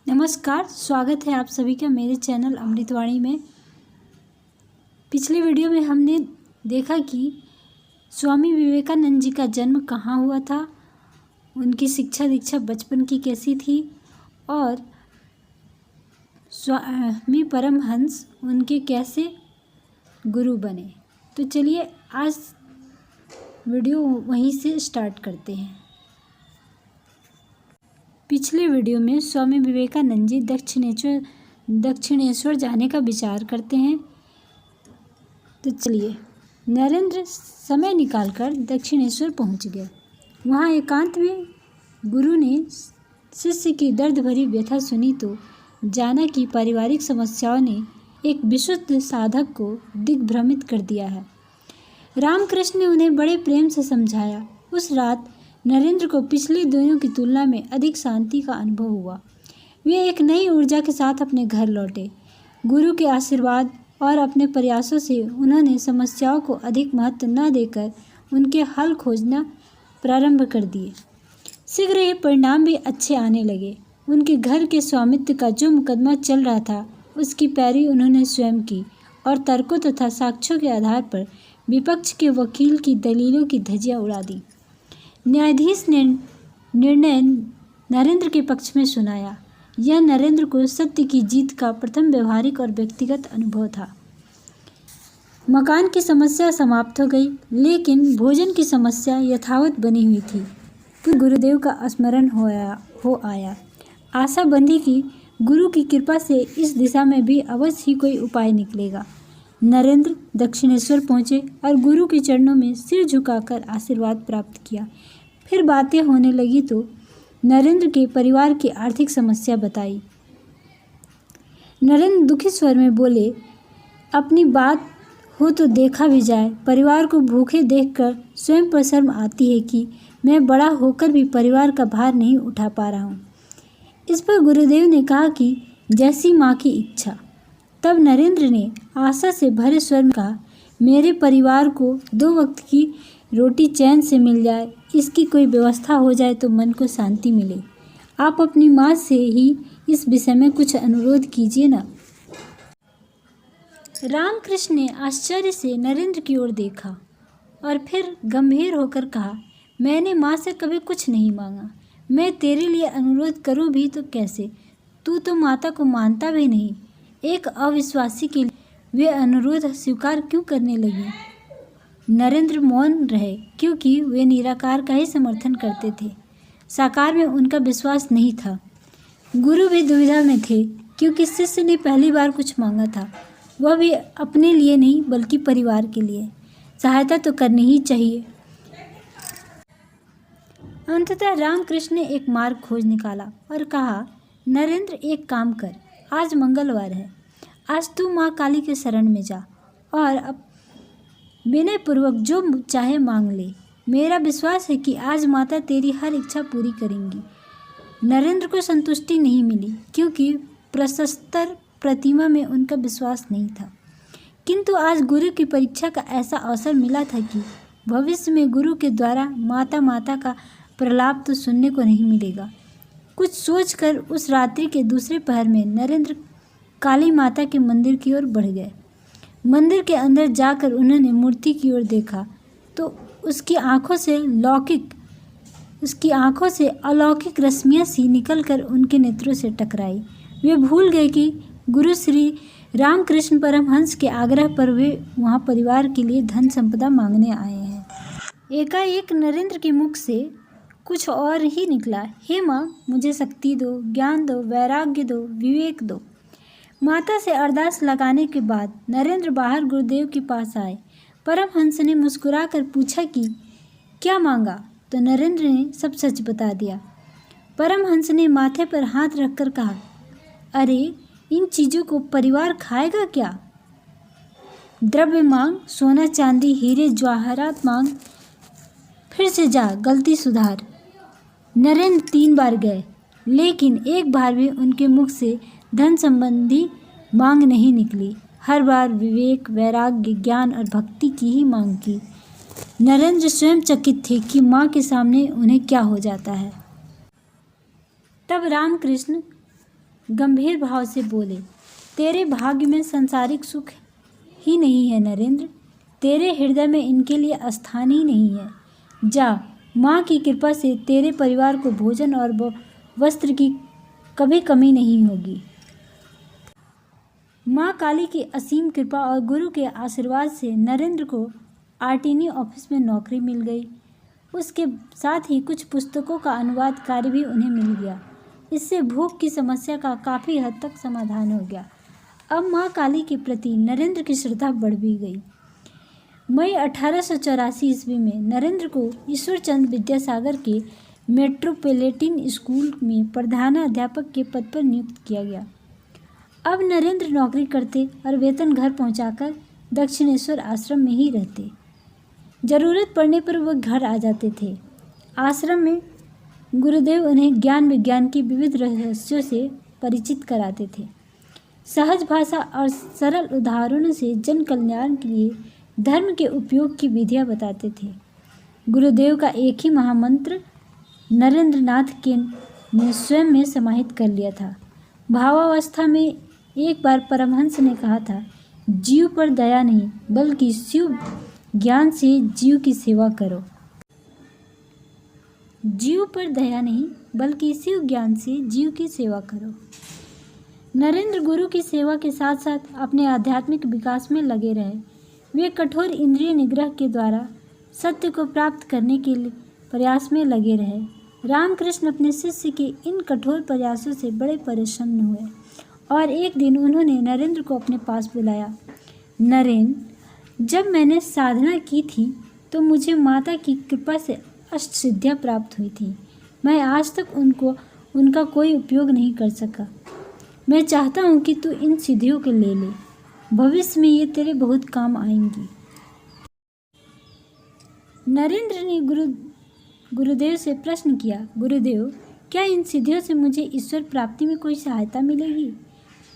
नमस्कार, स्वागत है आप सभी का मेरे चैनल अमृतवाणी में। पिछले वीडियो में हमने देखा कि स्वामी विवेकानंद जी का जन्म कहाँ हुआ था, उनकी शिक्षा दीक्षा बचपन की कैसी थी और स्वामी परमहंस उनके कैसे गुरु बने। तो चलिए आज वीडियो वहीं से स्टार्ट करते हैं। पिछले वीडियो में स्वामी विवेकानंद जी दक्षिणेश्वर जाने का विचार करते हैं। तो चलिए, नरेंद्र समय निकालकर दक्षिणेश्वर पहुंच गए। वहां एकांत में गुरु ने शिष्य की दर्द भरी व्यथा सुनी तो जाना कि पारिवारिक समस्याओं ने एक विशुद्ध साधक को दिग्भ्रमित कर दिया है। रामकृष्ण ने उन्हें बड़े प्रेम से समझाया। उस रात नरेंद्र को पिछले दिनों की तुलना में अधिक शांति का अनुभव हुआ। वे एक नई ऊर्जा के साथ अपने घर लौटे। गुरु के आशीर्वाद और अपने प्रयासों से उन्होंने समस्याओं को अधिक महत्व न देकर उनके हल खोजना प्रारंभ कर दिए। शीघ्र ही परिणाम भी अच्छे आने लगे। उनके घर के स्वामित्व का जो मुकदमा चल रहा था, उसकी पैरवी उन्होंने स्वयं की और तर्कों तथा साक्ष्यों के आधार पर विपक्ष के वकील की दलीलों की धज्जियां उड़ा दी। न्यायाधीश ने निर्णय नरेंद्र के पक्ष में सुनाया। यह नरेंद्र को सत्य की जीत का प्रथम व्यवहारिक और व्यक्तिगत अनुभव था। मकान की समस्या समाप्त हो गई, लेकिन भोजन की समस्या यथावत बनी हुई थी। फिर गुरुदेव का स्मरण हो आया। आशा बंधी कि गुरु की कृपा से इस दिशा में भी अवश्य ही कोई उपाय निकलेगा। नरेंद्र दक्षिणेश्वर पहुंचे और गुरु के चरणों में सिर झुकाकर आशीर्वाद प्राप्त किया। फिर बातें होने लगी तो नरेंद्र के परिवार की आर्थिक समस्या बताई। नरेंद्र दुखी स्वर में बोले, अपनी बात हो तो देखा भी जाए। परिवार को भूखे देखकर स्वयं पर शर्म आती है कि मैं बड़ा होकर भी परिवार का भार नहीं उठा पा रहा हूँ। इस पर गुरुदेव ने कहा कि जैसी माँ की इच्छा। तब नरेंद्र ने आशा से भरे स्वर में कहा, मेरे परिवार को 2 वक्त की रोटी चैन से मिल जाए, इसकी कोई व्यवस्था हो जाए तो मन को शांति मिले। आप अपनी माँ से ही इस विषय में कुछ अनुरोध कीजिए ना। रामकृष्ण ने आश्चर्य से नरेंद्र की ओर देखा और फिर गंभीर होकर कहा, मैंने माँ से कभी कुछ नहीं मांगा। मैं तेरे लिए अनुरोध करूँ भी तो कैसे? तू तो माता को मानता भी नहीं। एक अविश्वासी के लिए वे अनुरोध स्वीकार क्यों करने लगे? नरेंद्र मौन रहे, क्योंकि वे निराकार का ही समर्थन करते थे। साकार में उनका विश्वास नहीं था। गुरु भी दुविधा में थे, क्योंकि शिष्य ने पहली बार कुछ मांगा था, वह भी अपने लिए नहीं बल्कि परिवार के लिए। सहायता तो करनी ही चाहिए। अंततः रामकृष्ण ने एक मार्ग खोज निकाला और कहा, नरेंद्र एक काम कर, आज मंगलवार है। आज तू माँ काली के शरण में जा और अब विनय पूर्वक जो चाहे मांग ले। मेरा विश्वास है कि आज माता तेरी हर इच्छा पूरी करेंगी। नरेंद्र को संतुष्टि नहीं मिली, क्योंकि प्रशस्तर प्रतिमा में उनका विश्वास नहीं था। किंतु आज गुरु की परीक्षा का ऐसा अवसर मिला था कि भविष्य में गुरु के द्वारा माता का प्रलाप तो सुनने को नहीं मिलेगा। कुछ सोचकर उस रात्रि के दूसरे पहर में नरेंद्र काली माता के मंदिर की ओर बढ़ गए। मंदिर के अंदर जाकर उन्होंने मूर्ति की ओर देखा तो उसकी आंखों से अलौकिक रश्मियाँ सी निकलकर उनके नेत्रों से टकराई। वे भूल गए कि गुरु श्री रामकृष्ण परमहंस के आग्रह पर वे वहाँ परिवार के लिए धन संपदा मांगने आए हैं। एकाएक नरेंद्र के मुख से कुछ और ही निकला, हे माँ, मुझे शक्ति दो, ज्ञान दो, वैराग्य दो, विवेक दो। माता से अरदास लगाने के बाद नरेंद्र बाहर गुरुदेव के पास आए। परमहंस ने मुस्कुराकर पूछा कि क्या मांगा, तो नरेंद्र ने सब सच बता दिया। परमहंस ने माथे पर हाथ रखकर कहा, अरे इन चीज़ों को परिवार खाएगा क्या? द्रव्य मांग, सोना चांदी हीरे जवाहरात मांग, फिर से जा, गलती सुधार। नरेंद्र 3 बार गए, लेकिन एक बार भी उनके मुख से धन संबंधी मांग नहीं निकली। हर बार विवेक, वैराग्य, ज्ञान और भक्ति की ही मांग की। नरेंद्र स्वयं चकित थे कि माँ के सामने उन्हें क्या हो जाता है। तब रामकृष्ण गंभीर भाव से बोले, तेरे भाग्य में सांसारिक सुख ही नहीं है नरेंद्र, तेरे हृदय में इनके लिए स्थान ही नहीं है। जा, माँ की कृपा से तेरे परिवार को भोजन और वस्त्र की कभी कमी नहीं होगी। माँ काली की असीम कृपा और गुरु के आशीर्वाद से नरेंद्र को आरटीनी ऑफिस में नौकरी मिल गई। उसके साथ ही कुछ पुस्तकों का अनुवाद कार्य भी उन्हें मिल गया। इससे भूख की समस्या का काफ़ी हद तक समाधान हो गया। अब माँ काली के प्रति नरेंद्र की श्रद्धा बढ़ भी गई। मई 1884 ईस्वी में नरेंद्र को ईश्वरचंद्र विद्यासागर के मेट्रोपोलिटन स्कूल में प्रधानाध्यापक के पद पर नियुक्त किया गया। अब नरेंद्र नौकरी करते और वेतन घर पहुंचाकर दक्षिणेश्वर आश्रम में ही रहते। ज़रूरत पड़ने पर वह घर आ जाते थे। आश्रम में गुरुदेव उन्हें ज्ञान विज्ञान की विविध रहस्यों से परिचित कराते थे। सहज भाषा और सरल उदाहरणों से जन कल्याण के लिए धर्म के उपयोग की विधियाँ बताते थे। गुरुदेव का एक ही महामंत्र नरेंद्रनाथ के ने स्वयं में समाहित कर लिया था। भावावस्था में एक बार परमहंस ने कहा था, जीव पर दया नहीं बल्कि शिव ज्ञान से जीव की सेवा करो। जीव पर दया नहीं बल्कि शिव ज्ञान से जीव की सेवा करो। नरेंद्र गुरु की सेवा के साथ साथ अपने आध्यात्मिक विकास में लगे रहे। वे कठोर इंद्रिय निग्रह के द्वारा सत्य को प्राप्त करने के लिए प्रयास में लगे रहे। रामकृष्ण अपने शिष्य के इन कठोर प्रयासों से बड़े प्रसन्न हुए और एक दिन उन्होंने नरेंद्र को अपने पास बुलाया। नरेन, जब मैंने साधना की थी तो मुझे माता की कृपा से अष्टसिद्धियाँ प्राप्त हुई थी। मैं आज तक उनका कोई उपयोग नहीं कर सका। मैं चाहता हूँ कि तू इन सिद्धियों को ले ले। भविष्य में ये तेरे बहुत काम आएंगी। नरेंद्र ने गुरुदेव से प्रश्न किया, गुरुदेव, क्या इन सिद्धियों से मुझे ईश्वर प्राप्ति में कोई सहायता मिलेगी?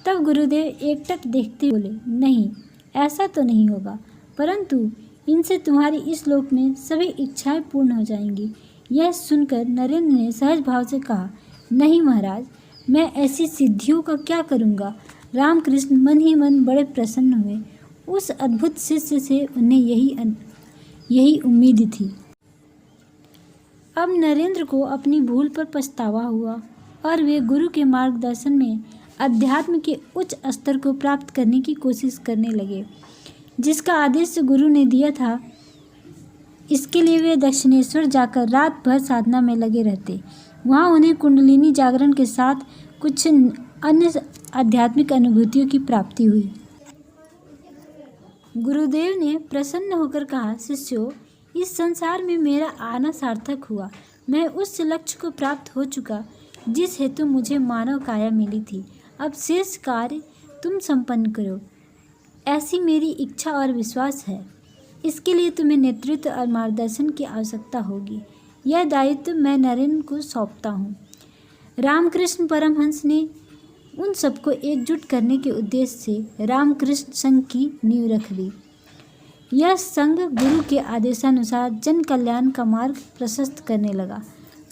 तब गुरुदेव एकटक देखते बोले, नहीं, ऐसा तो नहीं होगा, परंतु इनसे तुम्हारी इस लोक में सभी इच्छाएं पूर्ण हो जाएंगी। यह सुनकर नरेंद्र ने सहज भाव से कहा, नहीं महाराज, मैं ऐसी सिद्धियों का क्या करूँगा। रामकृष्ण मन ही मन बड़े प्रसन्न हुए। उस अद्भुत शिष्य से उन्हें यही उम्मीद थी। अब नरेंद्र को अपनी भूल पर पछतावा हुआ और वे गुरु के मार्गदर्शन में अध्यात्म के उच्च स्तर को प्राप्त करने की कोशिश करने लगे, जिसका आदेश गुरु ने दिया था। इसके लिए वे दक्षिणेश्वर जाकर रात भर साधना में लगे रहते। वहाँ उन्हें कुंडलिनी जागरण के साथ कुछ अन्य आध्यात्मिक अनुभूतियों की प्राप्ति हुई। गुरुदेव ने प्रसन्न होकर कहा, शिष्यों, इस संसार में मेरा आना सार्थक हुआ। मैं उस लक्ष्य को प्राप्त हो चुका जिस हेतु मुझे मानव काया मिली थी। अब शेष कार्य तुम संपन्न करो, ऐसी मेरी इच्छा और विश्वास है। इसके लिए तुम्हें नेतृत्व और मार्गदर्शन की आवश्यकता होगी। यह दायित्व मैं नरेंद्र को सौंपता हूँ। रामकृष्ण परमहंस ने उन सबको एकजुट करने के उद्देश्य से रामकृष्ण संघ की नींव रख दी। यह संघ गुरु के आदेशानुसार जन कल्याण का मार्ग प्रशस्त करने लगा।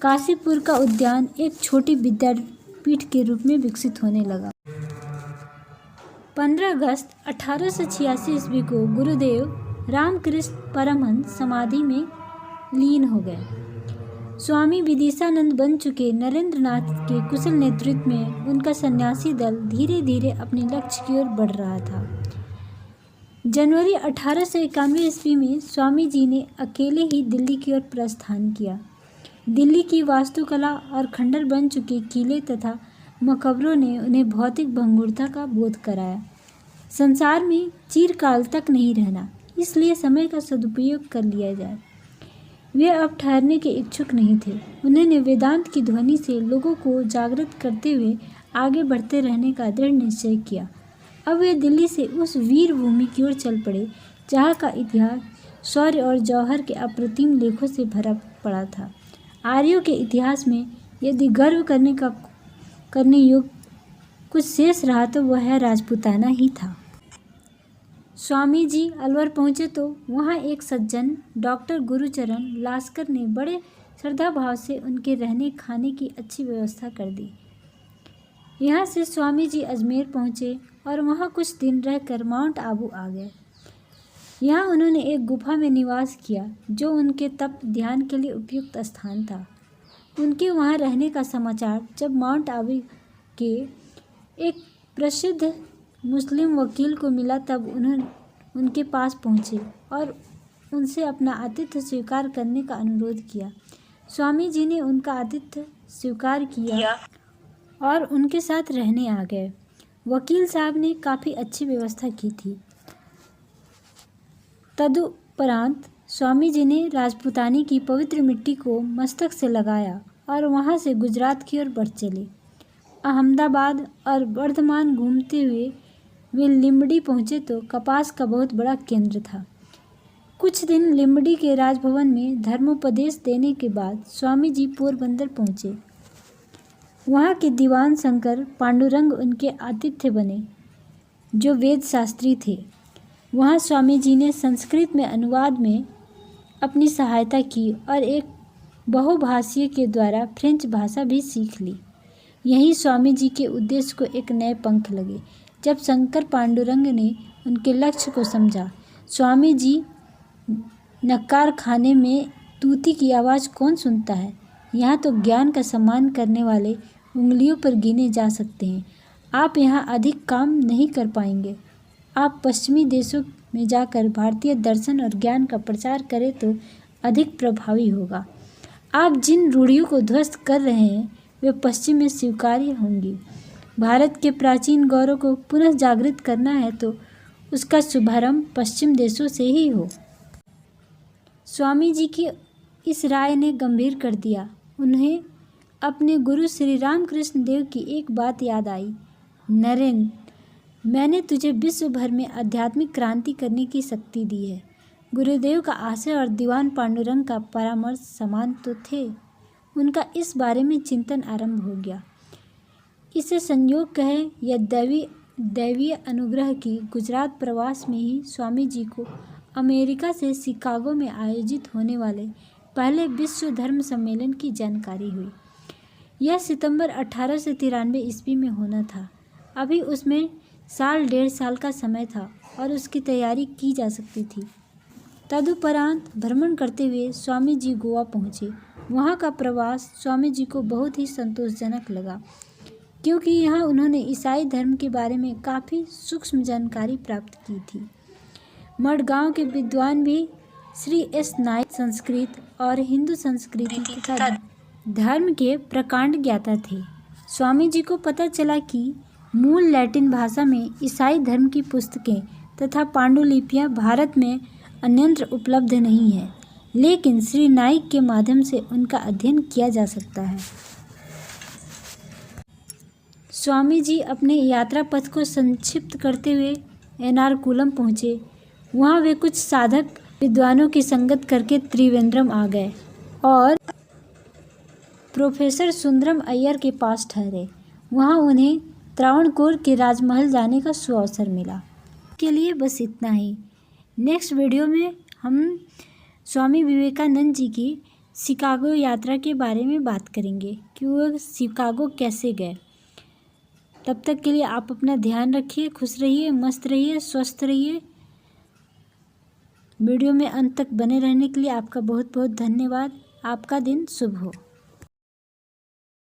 काशीपुर का उद्यान एक छोटी विद्यापीठ के रूप में विकसित होने लगा। 15 अगस्त 1886 ईस्वी को गुरुदेव रामकृष्ण परमहंस समाधि में लीन हो गए। स्वामी विदिशानंद बन चुके नरेंद्रनाथ के कुशल नेतृत्व में उनका सन्यासी दल धीरे धीरे अपने लक्ष्य की ओर बढ़ रहा था। जनवरी 1891 ईस्वी में स्वामी जी ने अकेले ही दिल्ली की ओर प्रस्थान किया। दिल्ली की वास्तुकला और खंडर बन चुके किले तथा मकबरों ने उन्हें भौतिक भंगुरता का बोध कराया। संसार में चिरकाल तक नहीं रहना, इसलिए समय का सदुपयोग कर लिया जाए। वे अब ठहरने के इच्छुक नहीं थे। उन्होंने वेदांत की ध्वनि से लोगों को जागृत करते हुए आगे बढ़ते रहने का दृढ़ निश्चय किया। अब वे दिल्ली से उस वीर भूमि की ओर चल पड़े जहाँ का इतिहास शौर्य और जौहर के अप्रतिम लेखों से भरा पड़ा था। आर्यों के इतिहास में यदि गर्व करने योग्य कुछ शेष रहा तो वह राजपूताना ही था। स्वामी जी अलवर पहुँचे तो वहाँ एक सज्जन डॉक्टर गुरुचरण लास्कर ने बड़े श्रद्धा भाव से उनके रहने खाने की अच्छी व्यवस्था कर दी। यहाँ से स्वामी जी अजमेर पहुँचे और वहाँ कुछ दिन रहकर माउंट आबू आ गए। यहाँ उन्होंने एक गुफा में निवास किया जो उनके तप ध्यान के लिए उपयुक्त स्थान था। उनके वहाँ रहने का समाचार जब माउंट आबू के एक प्रसिद्ध मुस्लिम वकील को मिला तब उन्होंने उनके पास पहुँचे और उनसे अपना आतिथ्य स्वीकार करने का अनुरोध किया। स्वामी जी ने उनका आतिथ्य स्वीकार किया और उनके साथ रहने आ गए। वकील साहब ने काफ़ी अच्छी व्यवस्था की थी। तदुपरांत स्वामी जी ने राजपूतानी की पवित्र मिट्टी को मस्तक से लगाया और वहाँ से गुजरात की ओर बढ़ चले। अहमदाबाद और वर्धमान घूमते हुए वे लिम्बडी पहुँचे तो कपास का बहुत बड़ा केंद्र था। कुछ दिन लिम्बडी के राजभवन में धर्मोपदेश देने के बाद स्वामी जी पोरबंदर पहुँचे। वहाँ के दीवान शंकर पांडुरंग उनके आतिथ्य बने, जो वेद शास्त्री थे। वहाँ स्वामी जी ने संस्कृत में अनुवाद में अपनी सहायता की और एक बहुभाषीय के द्वारा फ्रेंच भाषा भी सीख ली। यही स्वामी जी के उद्देश्य को एक नए पंख लगे। जब शंकर पांडुरंग ने उनके लक्ष्य को समझा, स्वामी जी नक्कार खाने में तूती की आवाज़ कौन सुनता है? यहाँ तो ज्ञान का सम्मान करने वाले उंगलियों पर गिने जा सकते हैं। आप यहाँ अधिक काम नहीं कर पाएंगे। आप पश्चिमी देशों में जाकर भारतीय दर्शन और ज्ञान का प्रचार करें तो अधिक प्रभावी होगा। आप जिन रूढ़ियों को ध्वस्त कर रहे हैं वे पश्चिम में स्वीकार्य होंगी। भारत के प्राचीन गौरव को पुनः जागृत करना है तो उसका शुभारंभ पश्चिम देशों से ही हो। स्वामी जी की इस राय ने गंभीर कर दिया। उन्हें अपने गुरु श्री रामकृष्ण देव की एक बात याद आई। नरेंद्र, मैंने तुझे विश्व भर में आध्यात्मिक क्रांति करने की शक्ति दी है। गुरुदेव का आशय और दीवान पांडुरंग का परामर्श समान तो थे। उनका इस बारे में चिंतन आरंभ हो गया। इसे संयोग कहे या दैवीय अनुग्रह की गुजरात प्रवास में ही स्वामी जी को अमेरिका से शिकागो में आयोजित होने वाले पहले विश्व धर्म सम्मेलन की जानकारी हुई। यह सितंबर 1893 ईस्वी में होना था। अभी उसमें साल डेढ़ साल का समय था और उसकी तैयारी की जा सकती थी। तदुपरांत भ्रमण करते हुए स्वामी जी गोवा पहुँचे। वहाँ का प्रवास स्वामी जी को बहुत ही संतोषजनक लगा, क्योंकि यहाँ उन्होंने ईसाई धर्म के बारे में काफ़ी सूक्ष्म जानकारी प्राप्त की थी। मडगांव के विद्वान भी श्री एस नायक संस्कृत और हिंदू संस्कृति तथा धर्म के प्रकांड ज्ञाता थे। स्वामी जी को पता चला कि मूल लैटिन भाषा में ईसाई धर्म की पुस्तकें तथा पांडुलिपियाँ भारत में अन्यत्र उपलब्ध नहीं है, लेकिन श्री नाइक के माध्यम से उनका अध्ययन किया जा सकता है। स्वामी जी अपने यात्रा पथ को संक्षिप्त करते हुए एर्नाकुलम पहुँचे। वहाँ वे कुछ साधक विद्वानों की संगत करके त्रिवेंद्रम आ गए और प्रोफेसर सुंदरम अय्यर के पास ठहरे। वहाँ उन्हें त्रावणकोर के राजमहल जाने का सुअवसर मिला। के लिए बस इतना ही। नेक्स्ट वीडियो में हम स्वामी विवेकानंद जी की शिकागो यात्रा के बारे में बात करेंगे कि वो शिकागो कैसे गए। तब तक के लिए आप अपना ध्यान रखिए, खुश रहिए, मस्त रहिए, स्वस्थ रहिए। वीडियो में अंत तक बने रहने के लिए आपका बहुत बहुत धन्यवाद। आपका दिन शुभ हो।